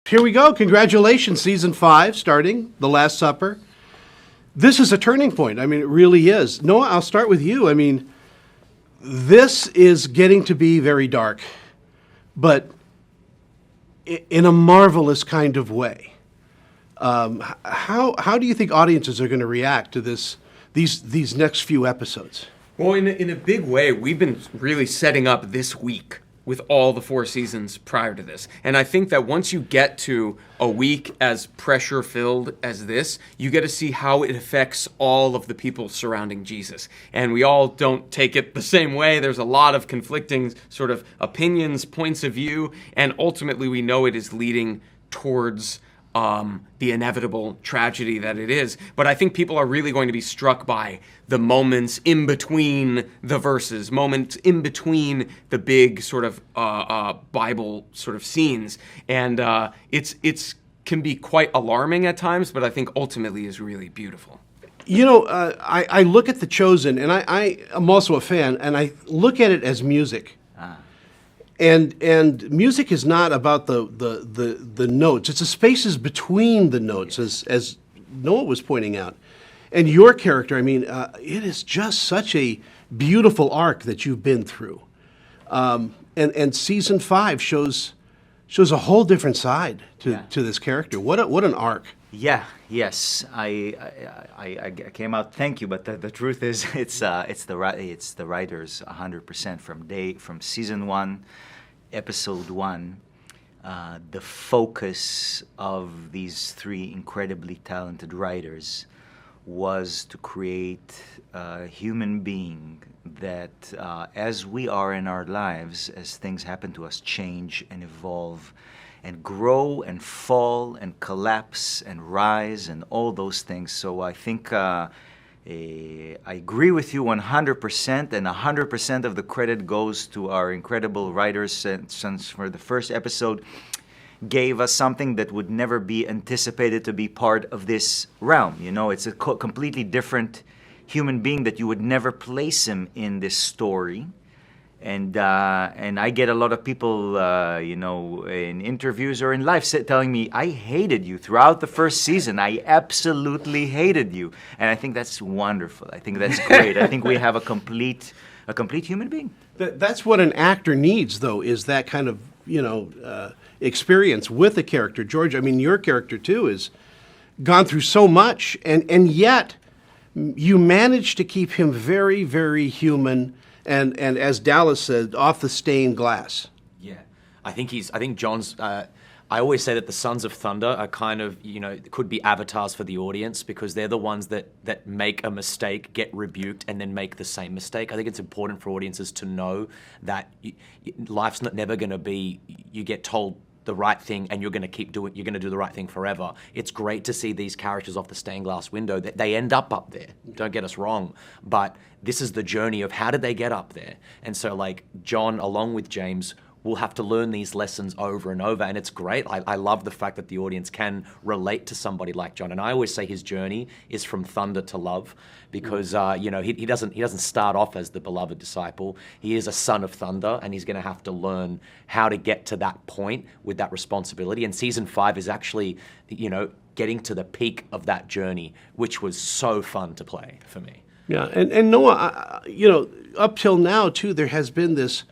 Here we go. Congratulations, season 5 starting, The Last Supper. This is a turning point. I mean, it really is. Noah, I'll start with you. I mean, this is getting to be very dark, but in a marvelous kind of way. How do you think audiences are going to react to these next few episodes? Well, in a big way, we've been really setting up this week with all the 4 seasons prior to this. And I think that once you get to a week as pressure-filled as this, you get to see how it affects all of the people surrounding Jesus. And we all don't take it the same way. There's a lot of conflicting sort of opinions, points of view, and ultimately we know it is leading towards the inevitable tragedy that it is. But I think people are really going to be struck by the moments in between the verses, moments in between the big sort of Bible sort of scenes. And it's can be quite alarming at times, but I think ultimately is really beautiful. You know, I look at The Chosen, and I am also a fan, and I look at it as music. And music is not about the notes. It's the spaces between the notes, as Noah was pointing out. And your character, I mean, it is just such a beautiful arc that you've been through. And season 5 shows a whole different side to this character. What an arc. Yes. I came out. Thank you, but the truth is, it's the writers 100% from season 1, episode 1. The focus of these 3 incredibly talented writers was to create a human being that, as we are in our lives, as things happen to us, change and evolve and grow and fall and collapse and rise and all those things. So I think I agree with you 100%, and 100% of the credit goes to our incredible writers, since for the first episode gave us something that would never be anticipated to be part of this realm. You know, it's a completely different human being that you would never place him in this story. And I get a lot of people, in interviews or in life telling me, I hated you throughout the first season. I absolutely hated you. And I think that's wonderful. I think that's great. I think we have a complete human being. That's what an actor needs, though, is that kind of, experience with a character. George, I mean, your character, too, has gone through so much, and yet you managed to keep him very, very human. And as Dallas said, off the stained glass. Yeah, I think John's. I always say that the Sons of Thunder are kind of, could be avatars for the audience, because they're the ones that make a mistake, get rebuked, and then make the same mistake. I think it's important for audiences to know that life's never going to be you get told the right thing and you're going to do the right thing forever. It's great to see these characters off the stained glass window. That they end up there. Don't get us wrong, but this is the journey of how did they get up there. And so, like, John, along with James, will have to learn these lessons over and over, and it's great. I love the fact that the audience can relate to somebody like John. And I always say his journey is from thunder to love, because he doesn't start off as the beloved disciple. He is a son of thunder, and he's going to have to learn how to get to that point with that responsibility. And season 5 is actually, getting to the peak of that journey, which was so fun to play for me. Yeah, and Noah, up till now too, there has been this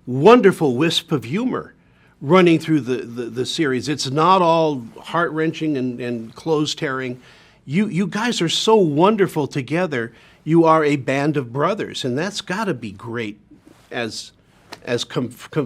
wonderful wisp of humor running through the series. It's not all heart-wrenching and clothes-tearing. You guys are so wonderful together. You are a band of brothers, and that's got to be great as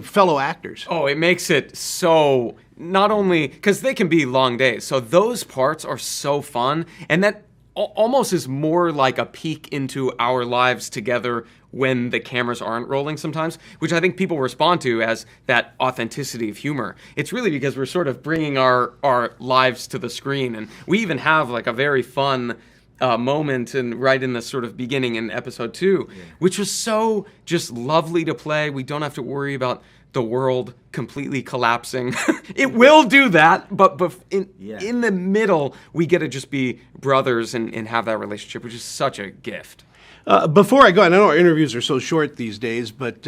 fellow actors. Oh, it makes it so, not only, because they can be long days, so those parts are so fun, and that almost is more like a peek into our lives together when the cameras aren't rolling sometimes, which I think people respond to as that authenticity of humor. It's really because we're sort of bringing our lives to the screen, and we even have like a very fun moment and right in the sort of beginning in episode 2, which was so just lovely to play. We don't have to worry about the world completely collapsing. It will do that, but in the middle, we get to just be brothers and have that relationship, which is such a gift. Before I go, and I know our interviews are so short these days, but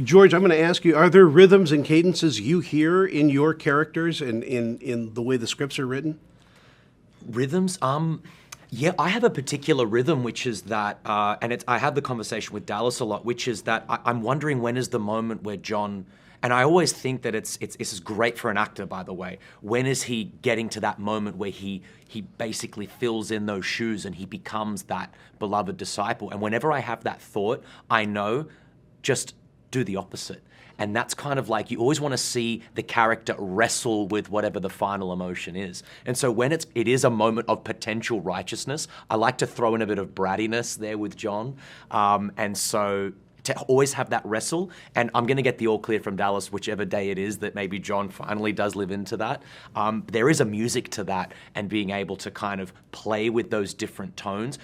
George, I'm going to ask you, are there rhythms and cadences you hear in your characters and in the way the scripts are written? Rhythms? Yeah, I have a particular rhythm, which is that, and I have the conversation with Dallas a lot, which is that I'm wondering when is the moment where John, and I always think that this is great for an actor, by the way. When is he getting to that moment where he basically fills in those shoes and he becomes that beloved disciple? And whenever I have that thought, I know just do the opposite. And that's kind of like, you always want to see the character wrestle with whatever the final emotion is. And so when it is a moment of potential righteousness, I like to throw in a bit of brattiness there with John. And so to always have that wrestle, and I'm going to get the all clear from Dallas whichever day it is that maybe John finally does live into that. There is a music to that, and being able to kind of play with those different tones,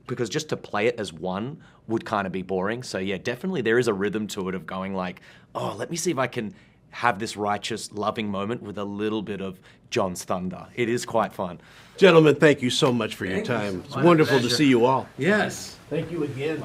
because just to play it as one would kind of be boring. So yeah, definitely there is a rhythm to it of going like, oh, let me see if I can have this righteous, loving moment with a little bit of John's thunder. It is quite fun. Gentlemen, thank you so much for your time. It's wonderful to see you all. Yes. Thank you again.